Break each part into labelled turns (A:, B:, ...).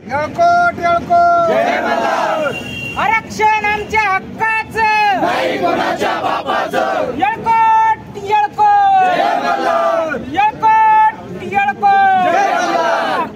A: येळकोट येळकोट
B: जय मल्हार।
C: आरक्षण आमच्या हक्काचं
B: नाही कोणाच्या बापाचं।
C: येळकोट येळकोट
B: जय मल्हार।
C: येळकोट येळकोट
B: जय मल्हार।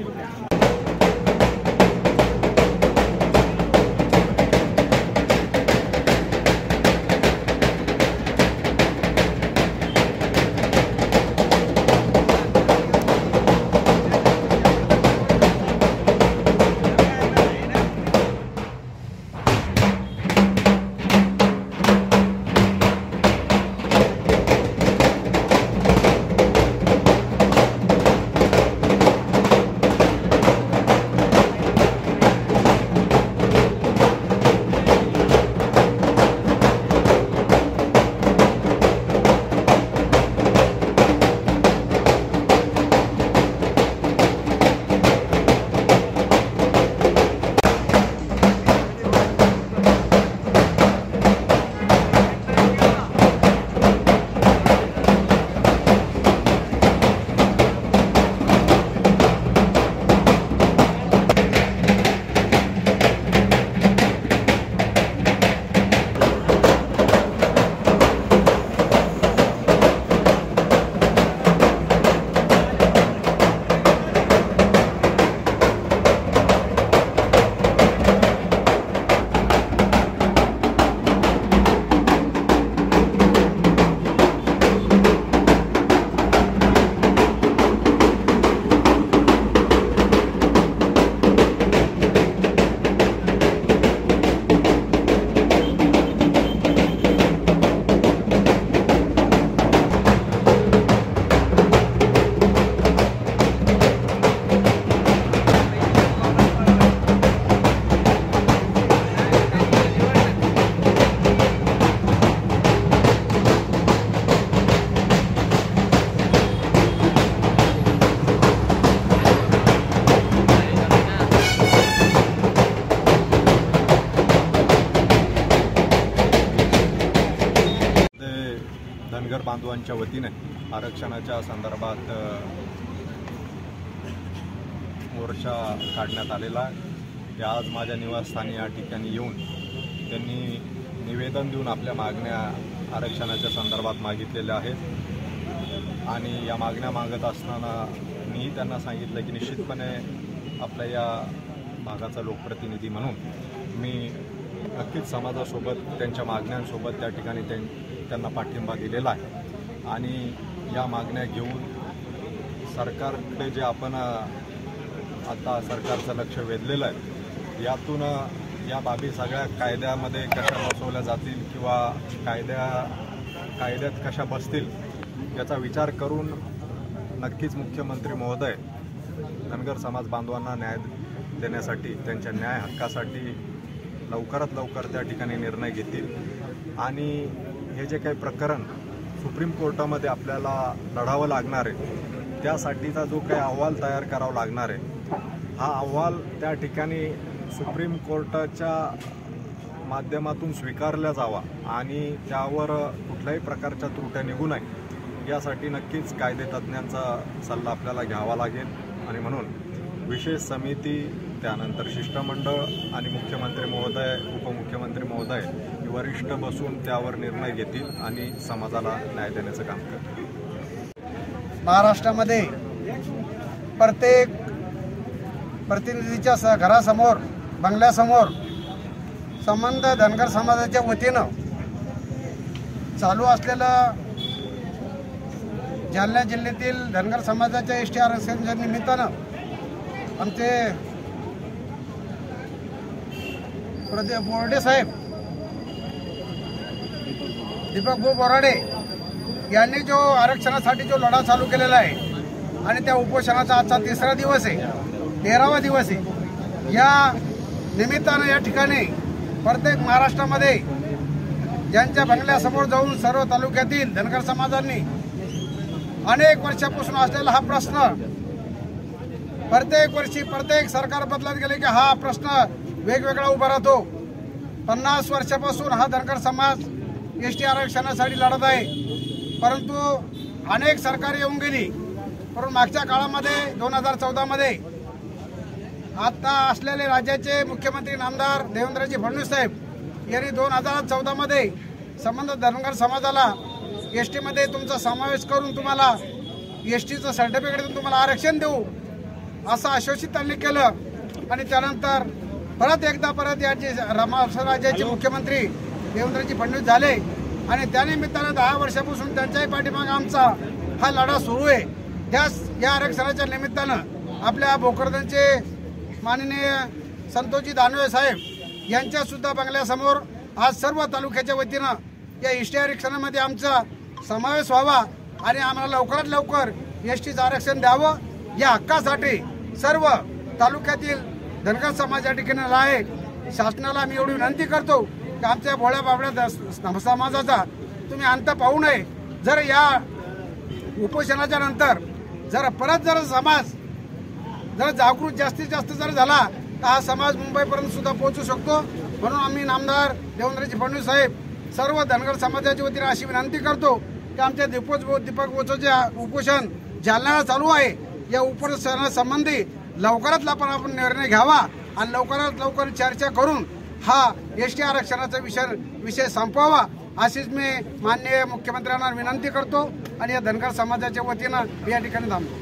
D: धनगर बांधवांच्या वतीने आरक्षणाच्या संदर्भात मोर्चा काढण्यात आलेला आहे। ते आज माझ्या निवासस्थानी या ठिकाणी येऊन त्यांनी निवेदन देऊन आपल्या मागण्या आरक्षणाच्या संदर्भात मागितलेल्या आहेत आणि या मागण्या मागत असताना मी त्यांना सांगितलं की निश्चितपणे आपल्या या भागाचा लोकप्रतिनिधी म्हणून मी नक्कीच समाजासोबत त्यांच्या मागण्यांसोबत त्या ठिकाणी त्यांना पाठिंबा दिलेला आहे आणि या मागण्या घेऊन सरकारकडे जे आपण आता सरकारचं लक्ष वेधलेलं आहे यातून या बाबी सगळ्या कायद्यामध्ये कशा बसवल्या जातील किंवा कायद्यात कशा बसतील याचा विचार करून नक्कीच मुख्यमंत्री महोदय धनगर समाज बांधवांना न्याय देण्यासाठी त्यांच्या न्याय हक्कासाठी लवकरात लवकर त्या ठिकाणी निर्णय घेतील आणि हे जे काही प्रकरण सुप्रीम कोर्टामध्ये आपल्याला लढावं लागणार आहे त्यासाठीचा जो काही अहवाल तयार करावा लागणार आहे हा अहवाल त्या ठिकाणी सुप्रीम कोर्टाच्या माध्यमातून स्वीकारला जावा आणि त्यावर कुठल्याही प्रकारच्या त्रुट्या निघू नये यासाठी नक्कीच कायदे तज्ज्ञांचा सल्ला आपल्याला घ्यावा लागेल आणि म्हणून विशेष समिती त्यानंतर शिष्टमंडळ आणि मुख्यमंत्री महोदय उपमुख्यमंत्री महोदय वरिष्ठ बसून त्यावर निर्णय घेतील आणि समाजाला न्याय देण्याचं काम करतील।
A: महाराष्ट्रामध्ये प्रत्येक प्रतिनिधीच्या घरासमोर बंगल्यासमोर संबंध धनगर समाजाच्या वतीनं चालू असलेलं जालना जिल्ह्यातील धनगर समाजाच्या एसटी आरक्षणाच्या निमित्तानं आमचे बोर्डे साहेब दीपक भाऊ बोराडे यांनी जो आरक्षणासाठी जो लढा चालू केलेला आहे आणि त्या उपोषणाचा आजचा 3रा दिवस आहे 13वा दिवस आहे या निमित्तानं या ठिकाणी प्रत्येक महाराष्ट्रामध्ये ज्यांच्या बंगल्यासमोर जाऊन सर्व तालुक्यातील धनगर समाजांनी अनेक वर्षापासून असलेला हा प्रश्न प्रत्येक वर्षी प्रत्येक सरकार बदलत गेले की हा प्रश्न वेगवेगळा उभा राहतो। 50 वर्षापासून हा धनगर समाज एसटी आरक्षणासाठी लढत आहे परंतु अनेक सरकार येऊन गेली परंतु मागच्या काळामध्ये 2014 मध्ये आता असलेले राज्याचे मुख्यमंत्री नामदार देवेंद्रजी फडणवीस साहेब यांनी 2014 मध्ये संबंधित धनगर समाजाला एसटी मध्ये तुमचा समावेश करून तुम्हाला एसटीचं सर्टिफिकेट देऊन तुम्हाला आरक्षण देऊ असं आश्वासित त्यांनी केलं। आणि त्यानंतर परत या महाराष्ट्र राज्याचे मुख्यमंत्री देवेंद्रजी फडणवीस झाले आणि त्यानिमित्तानं 10 वर्षापासून त्यांच्याही पाठीमागे आमचा हा लढा सुरू आहे। या आरक्षणाच्या निमित्तानं आपल्या भोकरदनचे माननीय संतोषजी दानवे साहेब यांच्या सुद्धा बंगल्यासमोर आज सर्व तालुक्याच्या वतीनं या एसटी आरक्षणामध्ये आमचा समावेश व्हावा आणि आम्हाला लवकरात लवकर एसटीचं आरक्षण द्यावं। या हक्कासाठी सर्व तालुक्यातील धनगर समाज या ठिकाणी आला आहे। शासनाला मी एवढी विनंती करतो की आमच्या भोळ्या बाबड्या समाजाचा तुम्ही अंत पाहू नये। जर या उपोषणाच्या नंतर जर समाज जागृत जास्तीत जास्त झाला तर हा समाज मुंबईपर्यंत सुद्धा पोहोचू शकतो। म्हणून आम्ही नामदार देवेंद्रजी फडणवीस साहेब सर्व धनगर समाजाच्या वतीने अशी विनंती करतो की आमच्या दीपक बोचोचे उपोषण जालन्याला चालू आहे। या उपोषणासंबंधी लवकरात लवकर आपण निर्णय घ्यावा आणि लवकरात लवकर चर्चा करून हा एसटी आरक्षणाचा विषय संपवावा अशीच मी माननीय मुख्यमंत्र्यांना विनंती करतो आणि या धनगर समाजाच्या वतीनं या ठिकाणी थांबतो।